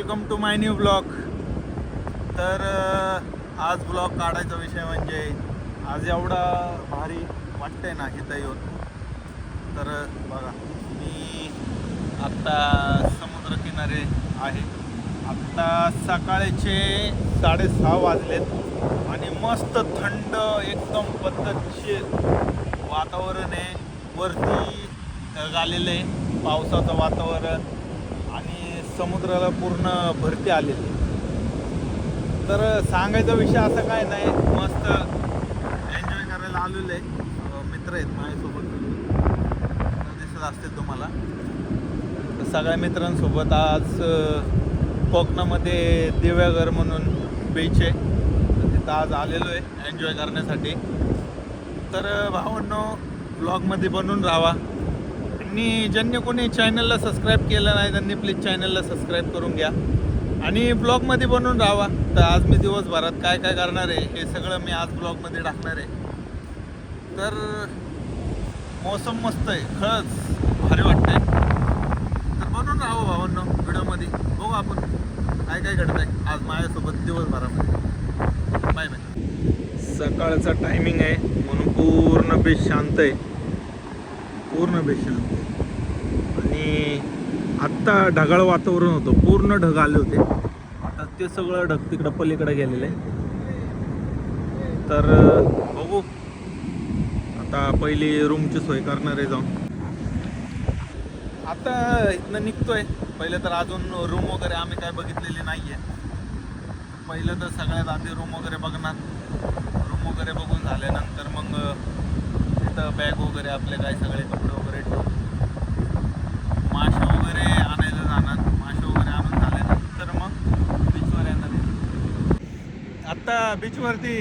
Welcome to my new blog. तर आज blog काढायचा विषय म्हणजे आज एवढा भारी वाटतंय ना इथं येऊन. तर बघा मी आत्ता समुद्रकिनारे आहे. आत्ता सकाळचे 6:30 वाजलेत आणि मस्त थंड एकदम पद्धतशीर वातावरण आहे. वरती ढग आलेलं आहे, पावसाचं वातावरण आणि समुद्राला पूर्ण भरती आलेली. तर सांगायचा विषय असा काय नाही, मस्त एन्जॉय करायला आलेलं आहे. मित्र आहेत माझ्यासोबत, दिसत असतील तुम्हाला. तर सगळ्या मित्रांसोबत आज कोकणामध्ये दिव्यागर म्हणून बीच आहे, तिथं आज आलेलो आहे एन्जॉय करण्यासाठी. तर भावांनो, ब्लॉगमध्ये बनून राहावा आणि ज्यांनी कोणी चॅनलला सबस्क्राईब केलं नाही त्यांनी प्लीज चॅनलला सबस्क्राईब करून घ्या आणि ब्लॉगमध्ये बनून राहावा. तर आज मी दिवसभरात काय काय करणार आहे हे सगळं मी आज ब्लॉगमध्ये टाकणार आहे. तर मौसम मस्त आहे, खरंच भारी वाटतंय. तर बनून राहावं भावांनो व्हिडिओमध्ये. बघू आपण काय काय घडतंय आज माझ्यासोबत दिवसभरामध्ये. Bye bye. सकाळचा टायमिंग आहे म्हणून पूर्ण बीच शांत आहे, पूर्ण बीच शांत आहे. आणि आत्ता ढगाळ वातावरण होतं, पूर्ण ढग आले होते. आता ते सगळं ढग तिकडं पलीकडे गेलेलं आहे. तर बघू आता पहिली रूमची सोय करणार आहे जाऊन. आता इथनं निघतोय. पहिले तर अजून रूम वगैरे आम्ही काय बघितलेली नाही आहे. पहिलं तर सगळ्यात आधी रूम वगैरे बघणार. रूम वगैरे बघून झाल्यानंतर मग तिथं बॅग वगैरे आपले काय सगळे कपडे वगैरे ठेवून मासे वगैरे आणायला जाणार. मासे वगैरे आणून झाल्यानंतर मग बीचवर येणार आहे. आत्ता बीचवरती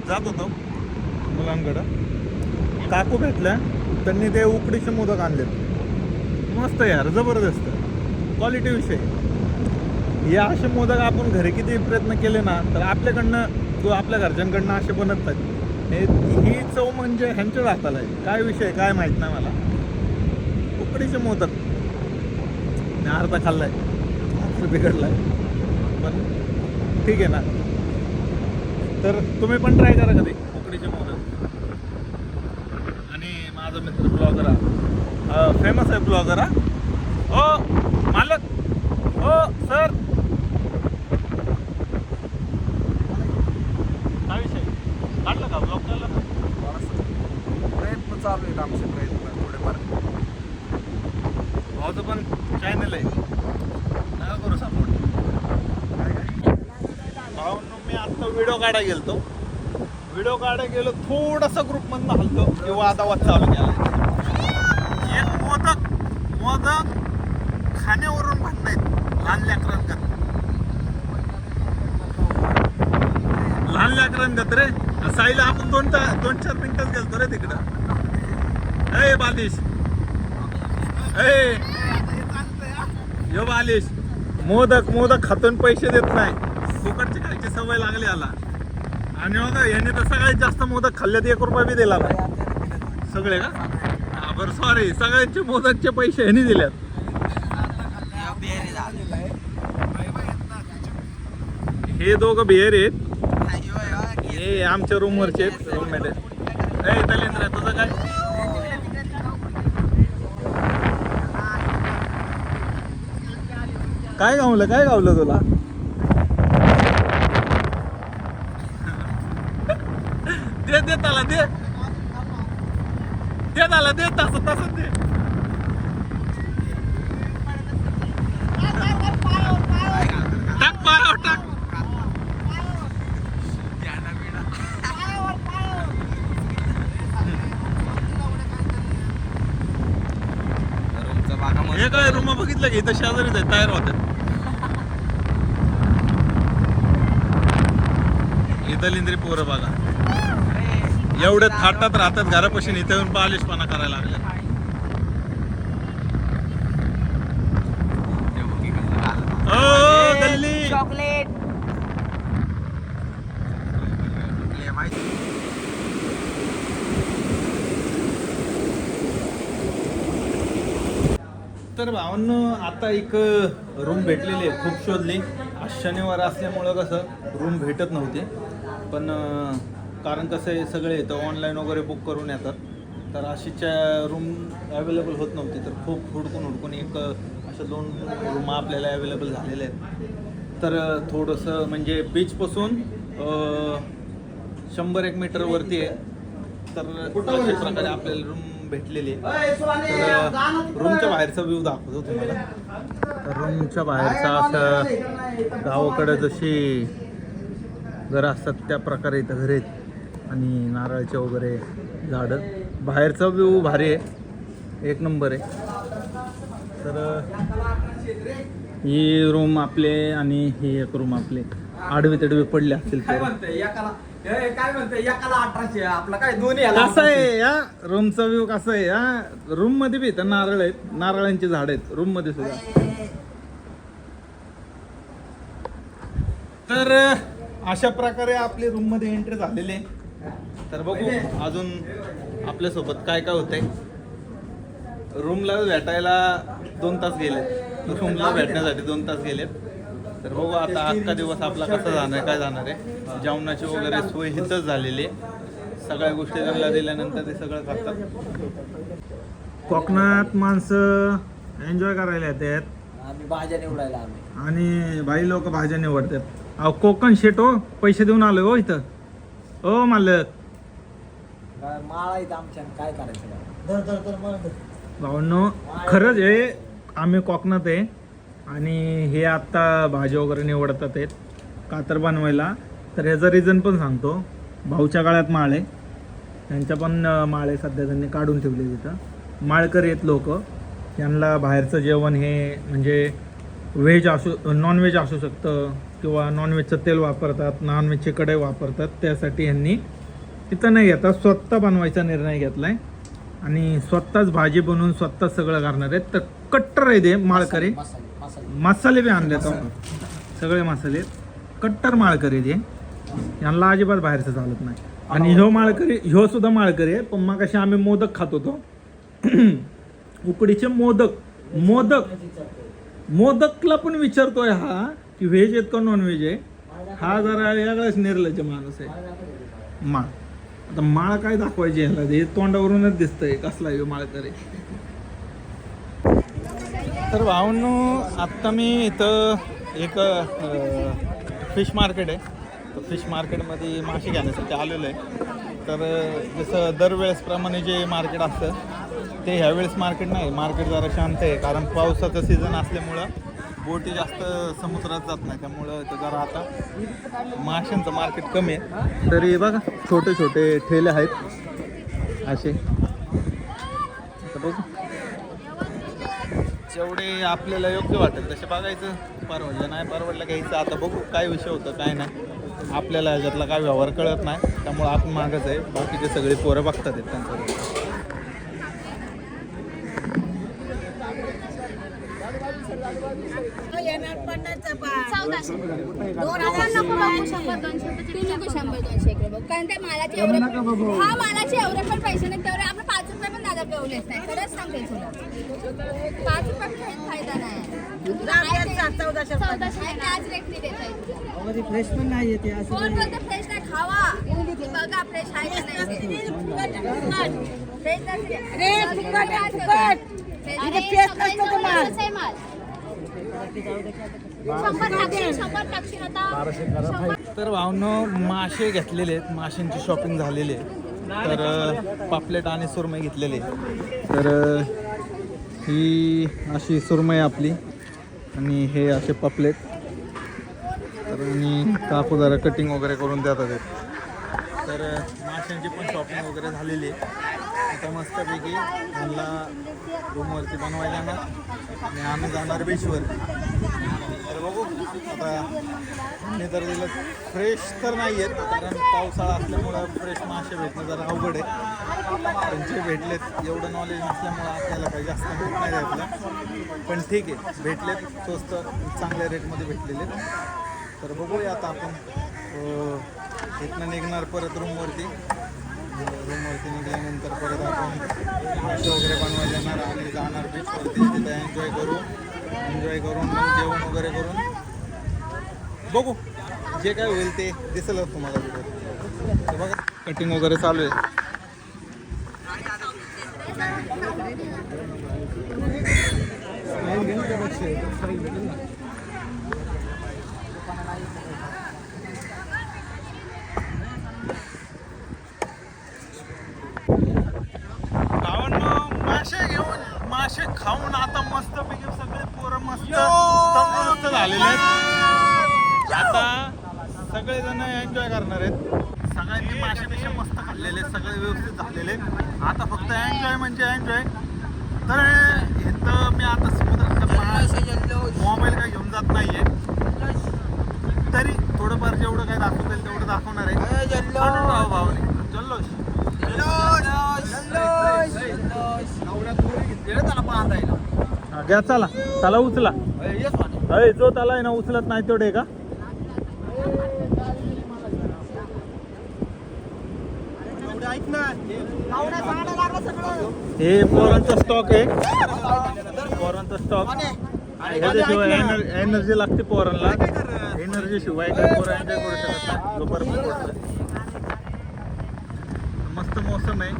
जात होतो मुलांकडं. काकू भेटल्या, त्यांनी ते उकडीचे मोदक आणलेत. मस्त यार, जबरदस्त क्वालिटी विषय. या असे मोदक आपण घरी किती प्रयत्न केले ना तर आपल्याकडनं किंवा आपल्या घरच्यांकडनं असे बनत नाहीत. ही चव म्हणजे ह्यांच्या हाताला आहे. काय विषय काय माहीत नाही मला. उकडीचे मोदक मी अर्धा खाल्लाय, बिघडलाय, पण ठीक आहे ना. तर तुम्ही पण ट्राय करा कधी उकडीचे मोदक. आणि माझा मित्र ब्लॉगर हा, फेमस आहे ब्लॉगर हा. ओ मालक, ओ सर, काय विषय काढलं का ब्लॉग काढला का? प्रयत्न चालू आहेत आमचे, प्रयत्न थोडेफार. भाऊचं पण चॅनल आहे, नका करू सपोर्ट. भाऊंनो मी आत्ता व्हिडिओ काढायला गेलतो. व्हिडिओ काढायला गेलो, थोडासा ग्रुपमधनं हलतो तेव्हा आता वाद चालू केला. एक मोदक खाण्यावरून भांडण आहेत लहान लेकरांगत. लहान लेकरांगत रे. साईला आपण 2-4 मिनिटच गेलतो रे तिकडं. ए बालिश, ए यो बालिश, मोदक खातून पैसे देत नाही. फुकटची खायची सवय लागली आला. आणि बघा याने तर सगळ्यात जास्त मोदक खाल्ल्यात, 1 रुपया बी दिला नाही. सगळे का? हा बरं, सॉरी, सगळ्यांचे मोदकचे पैसे ह्यानी दिल्यात. हे दोघं बिहेर आहेत. हे आमच्या रूमवरचे आहेत, रूममेट आहेत. ए दलिंद्र, तुझं काय? काय गावलं तुला? दे त्याला, दे त्याला, दे तसं दे. टाक पायावर टाक. हे काय रूम बघितलं की इथं शेजारीच आहे, तयार होतात. इथं लिंद्री पोरं बघा एवढे थाटात राहतात घरापासून, इथं येऊन बालिशपणा करायला लागले. गल्ली चॉकलेट तर भावांनो आता एक रूम भेटलेली आहे, खूप शोधली. आज शनिवार असल्यामुळं कसं रूम भेटत नव्हते, पण कारण कसं आहे सगळे इथं ऑनलाईन वगैरे बुक करून येतात, तर अशीच्या रूम अवेलेबल होत नव्हती. तर खूप हुडकून एक अशा 2 रूम आपल्याला अवेलेबल झालेल्या आहेत. तर थोडंसं म्हणजे बीचपासून 100-1 मीटरवरती आहे. तर अशा प्रकारे आपल्याला रूम भेटलेली आहे. तर रूमच्या बाहेरचा व्ह्यू दाखवतो तुम्हाला. तर रूमच्या बाहेरचा असं गावाकडं जशी घरं असतात त्या प्रकारे इथं घर आहेत आणि नारळाचे वगैरे झाडं. बाहेरचा व्ह्यू भारी आहे, 1 नंबर आहे. तर ही रूम आपले आणि ही एक रूम आपले आडवे तडवे पडले असतील. काय म्हणते एकाला 1800 आपला काय दोन्ही कसं आहे या रूमचा व्ह्यू कसा आहे या रूम मध्ये बी इथं नारळ आहेत, नारळांची झाड आहेत रूम मध्ये सुद्धा. तर अशा प्रकारे आपले रूम मध्ये एंट्री झालेले आहे. तर बघू अजून आपल्यासोबत काय काय होतंय. रूमला भेटायला 2 तास गेले, रूमला भेटण्यासाठी 2 तास गेलेत. तर बघू आता अख्खा दिवस आपला कसा जाणार आहे, काय जाणार आहे. जेवणाची वगैरे सोय हिथंच झालेली आहे. सगळ्या गोष्टी त्यांना दिल्यानंतर ते सगळं करतात. कोकणात माणसं एन्जॉय करायला येतात आम्ही भाज्या निवडायला आणि बाई लोक भाज्या निवडतात. अहो कोकण शेट हो, पैसे देऊन आलोय हो इथं. हो मालक माळा इथं आमच्या काय करायचं. भावनो खरंच आहे, आम्ही कोकणात आहे आणि हे आत्ता भाज्या वगैरे निवडतात आहेत कातर बनवायला. तर ह्याचं रिझन पण सांगतो. भाऊच्या काळात माळ आहे, त्यांच्या पण माळ आहे सध्या त्यांनी काढून ठेवले तिथं. माळकरी आहेत लोक, त्यांना बाहेरचं जेवण हे म्हणजे व्हेज असू नॉनव्हेज असू शकतं किंवा नॉनव्हेजचं तेल वापरतात, नॉनव्हेजचे कढई वापरतात. त्यासाठी ह्यांनी तिथं नाही घेता स्वतः बनवायचा निर्णय घेतला आहे आणि स्वतःच भाजी बनवून स्वतःच सगळं करणार आहेत. तर कट्टर आहे ते माळकरी. मसाले बी आणले सगळे मसाले, कट्टर माळकरी ते. यांना अजिबात बाहेरचं चालत नाही. आणि ह्यो सुद्धा माळकरी आहे. पण मग असे आम्ही मोदक खात होतो उकडीचे मोदकला पण विचारतोय हा की व्हेज आहेत का नॉन व्हेज आहे. हा जरा वेगळाच निर्लज्ज माणूस आहे. माळ आता माळ काय दाखवायची ह्याला, हे तोंडावरूनच दिसतंय कसला आहे माळकरी. तर भावांनो आत्ता मी इथं एक फिश मार्केट आहे, तर फिश मार्केटमध्ये मासे घेण्यासाठी आलेलो आहे. तर जसं दरवेळेसप्रमाणे जे मार्केट असतं ते ह्यावेळेस मार्केट नाही. मार्केट जरा शांत आहे कारण पावसाचं सीझन असल्यामुळं बोटी जास्त समुद्रात जात नाही, त्यामुळं ते जरा आता माशांचं मार्केट कमी आहे. तरी बघा छोटे छोटे ठेले आहेत असे. आता बघू जेवढे आपल्याला योग्य वाटेल तसे बघायचं. परवडलं नाही परवडलं घ्यायचं. आता बघू काय विषय होतं काय नाही. आपल्याला ह्याच्यातला काय व्यवहार कळत नाही, त्यामुळं आपण मागच आहे. बाकीचे सगळे पोरं बघतात आहेत त्यांचं. कारण त्या मालाचे एवढे हा मालाचे एवढे पण पैसे नाही, तेवढे आपण 5 रुपये पण दादा ठेवलेच नाही. खरंच सांगते तुला 5 रुपये पण फायदा नाही. 1400 त्याच रेटने देत फ्रेश पण नाही येते असं. कोण बोलतं फ्रेश नाही. खावा बघा फ्रेश आहे का नाही. फ्रेश नाही माल 100 टाकशील आता. तर भावनो मासे घेतलेले आहेत, माशांची शॉपिंग झालेली आहे. तर पापलेट आणि सुरमई घेतलेली आहे. तर ही अशी सुरमई आपली आणि हे असे पापलेट. तर आणि काकू जरा कटिंग वगैरे करून देतात आहेत. तर माशांची पण शॉपिंग वगैरे झालेली आहे. आता मस्तपैकी मला रूमवरती बनवायला जाणार आणि आम्ही जाणार बीचवर. तर बघू आता मी तर दिलं फ्रेश तर नाही आहेत कारण पावसाळा असल्यामुळं फ्रेश मासे भेटणं जरा अवघड आहे. पण जे भेटलेत एवढं नॉलेज नसल्यामुळं आपल्याला काही जास्त माहीत नाही आपलं. पण ठीक आहे भेटलेत, स्वस्त चांगल्या रेटमध्ये भेटलेले. तर बघूया आता आपण इथनं निघणार परत रूमवरती निघाल्यानंतर परत आपण मासे वगैरे बनवायला जाणार आणि जाणार बीचवरती, तिथं एन्जॉय करून मग जेवण वगैरे करून बघू जे काय होईल ते दिसेलच तुम्हाला तिथे. बघा कटिंग वगैरे चालू आहे. मासे खाऊन आता मस्त पैकी सगळे पोरं मस्त तंदुरुस्त झालेले आहेत. आता सगळे जण एन्जॉय करणार आहेत. सगळ्यांनी मासे बिशे मस्त खाल्लेले, सगळे व्यवस्थित झालेले. आता फक्त एन्जॉय म्हणजे एन्जॉय. तर इथं मी आता समुद्रात मोबाईल काय घेऊन जात नाहीये, तरी थोडंफार जेवढं काय दाखवता येईल तेवढं दाखवणार आहे. भावने जल्लोष घ्या, चला त्याला उचला. जो त्याला आहे ना उचलत नाही तेवढे का हे पोरांचा स्टॉक आहे, पोरांचा स्टॉक. ह्याच्याशिवाय एनर्जी लागते पोरांना, एनर्जी शिवाय काय पोरं एन्जॉय करू शकत नाही. बरोबर मस्त मोसम आहे,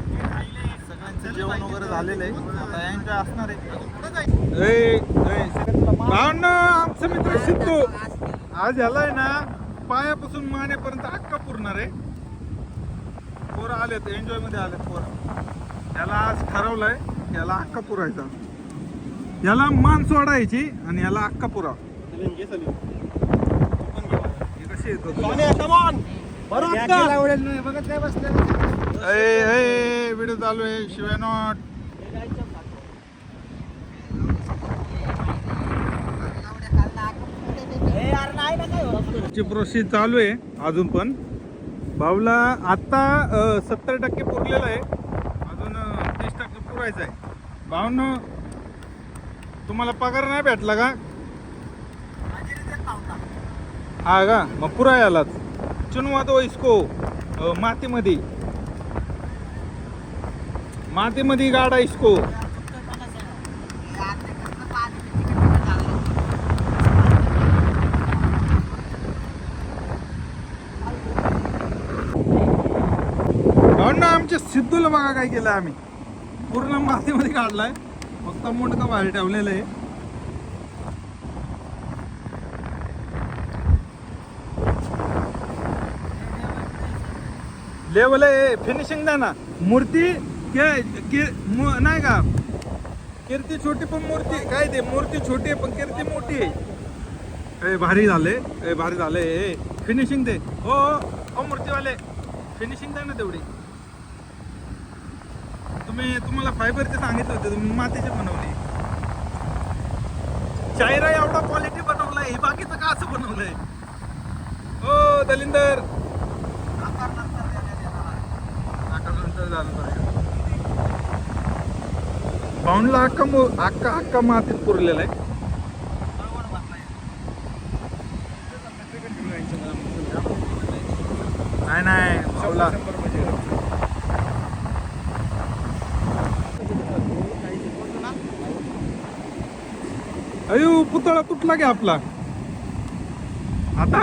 सगळ्यांचं जेवण वगैरे झालेलं आहे. आता एन्जॉय असणार आहे. भावना आमचा मित्र सिद्धू आज याला आहे ना पायापासून मानेपर्यंत अक्का पुरणार आहे. पोरं आलेत, एन्जॉय मध्ये आलेत पोरं. याला आज ठरवलंय याला अक्का पुरायचा, याला मान सोडायची आणि याला अक्का पुरा. कशी येतो व्हिडिओ चालू आहे. शिवाय नॉट प्रोसेस चालू आहे अजून पण. भाऊला आता 70% पुरलेलं आहे, अजून 30% पुरायचं आहे. भाऊनं तुम्हाला पगार नाही भेटला का? हा का, मग पुरा यालाच चुनवा दो इसको. मातीमध्ये गाडा इसको. आमच्या सिद्धूला बघा काय केलं आम्ही, पूर्ण मातीमध्ये काढलाय, फक्त मुंडका बाहेर ठेवलेलं आहे. लेवल आहे, फिनिशिंग द्या ना. मूर्ती नाही का, कीर्ती छोटी पण मूर्ती काय, ते मूर्ती छोटी आहे पण कीर्ती मोठी आहे. भारी झाले, भारी झाले. फिनिशिंग दे हो मूर्तीवाले, फिनिशिंग द्या ना तेवढी. तुम्हाला फायबरचे सांगितलं होते, तुम्ही मातीचे बनवली. चायरा एवढा क्वालिटी बनवलाय, बाकीचं का असं बनवलंय हो दलिंदर? बाउंडला अक्का मातीत पुरलेला आहे. नाही भाऊला अयो पुतळा तुटला की आपला. आता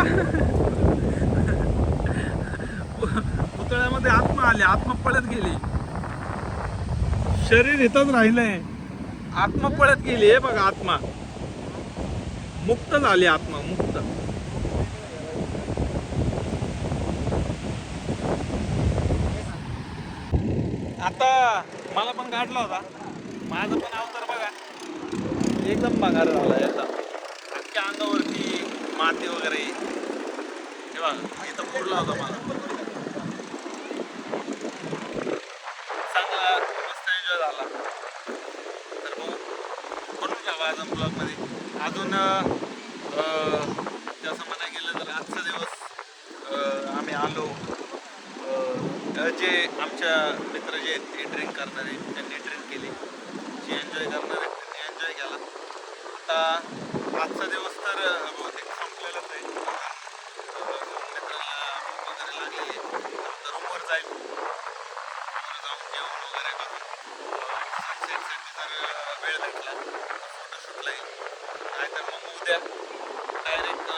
पुतळ्यामध्ये आत्मा आली, आत्मा पळत गेली. शरीर इथंच राहिलंय, आत्मा पळत गेली. हे बघा आत्मा मुक्त झाली, आत्मा मुक्त. आता मला पण काढला होता, माझं पण अवतार बघा एकदम बघार झाला. एकदम अख्ख्या अंगावरती माती वगैरे हे बघा, इथं पुरला होता मला. चांगला मस्त एन्जॉय झाला. तर मग बनवून घ्यावा अजून ब्लॉगमध्ये. अजून जसं म्हणायला गेलं तर आजचा दिवस आम्ही आलो, जे आमच्या मित्र जे आहेत ते ड्रिंक करणारे त्यांनी ड्रिंक केली, जे एन्जॉय करणार आहेत त्यांनी एन्जॉय केला. आता आजचा दिवस तर बहुतेक संपलेलाच आहे. मित्राला वगैरे लागली आहे, तर रूमवर जाईल, जाऊन जेवण वगैरे करून सनसेटसाठी जर वेळ भेटला फोटोशूटला येईल, नाहीतर मग उद्या डायरेक्ट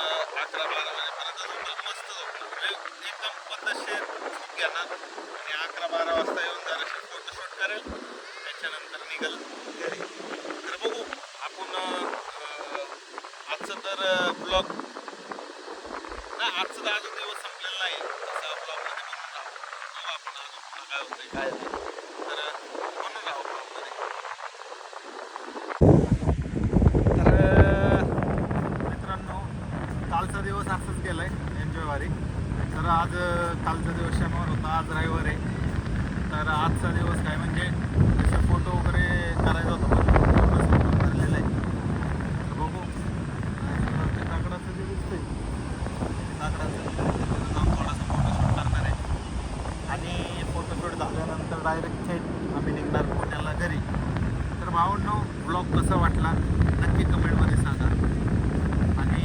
11-12 वाजेपर्यंत झोपेल, मस्त झोपणार, म्हणजे एकदम पद्धतशीर झोप घेणार आणि 11-12 वाजता येऊन जराशी फोटोशूट करेल, त्याच्यानंतर निघेल घरी. तर बघू आपण आजचं तर ब्लॉग नाही, आजचं तर अजून दिवस संपलेला नाही, तसं ब्लॉगमध्ये बनून राहू. बघू आपण अजून पुढं काय होतंय काय नाही, तर बनून राहू ब्लॉगमध्ये. तर मित्रांनो, कालचा दिवस असंच गेलाय एन्जॉयवारी. तर आज कालचा दिवस शनिवार होता, आज रविवार आहे. तर आजचा दिवस काय म्हणजे जसं फोटो वगैरे करायचा होता, पण फोटो भरलेला आहे. तर बघू ते काकडाचं जे दिसतंय काकडाचं जाऊन थोडासा फोटोशूट करणार आहे आणि फोटोशूट झाल्यानंतर डायरेक्ट थेट आम्ही निघणार पुण्याला घरी. तर भावांनो, ब्लॉग कसा वाटला नक्की कमेंटमध्ये सांगा आणि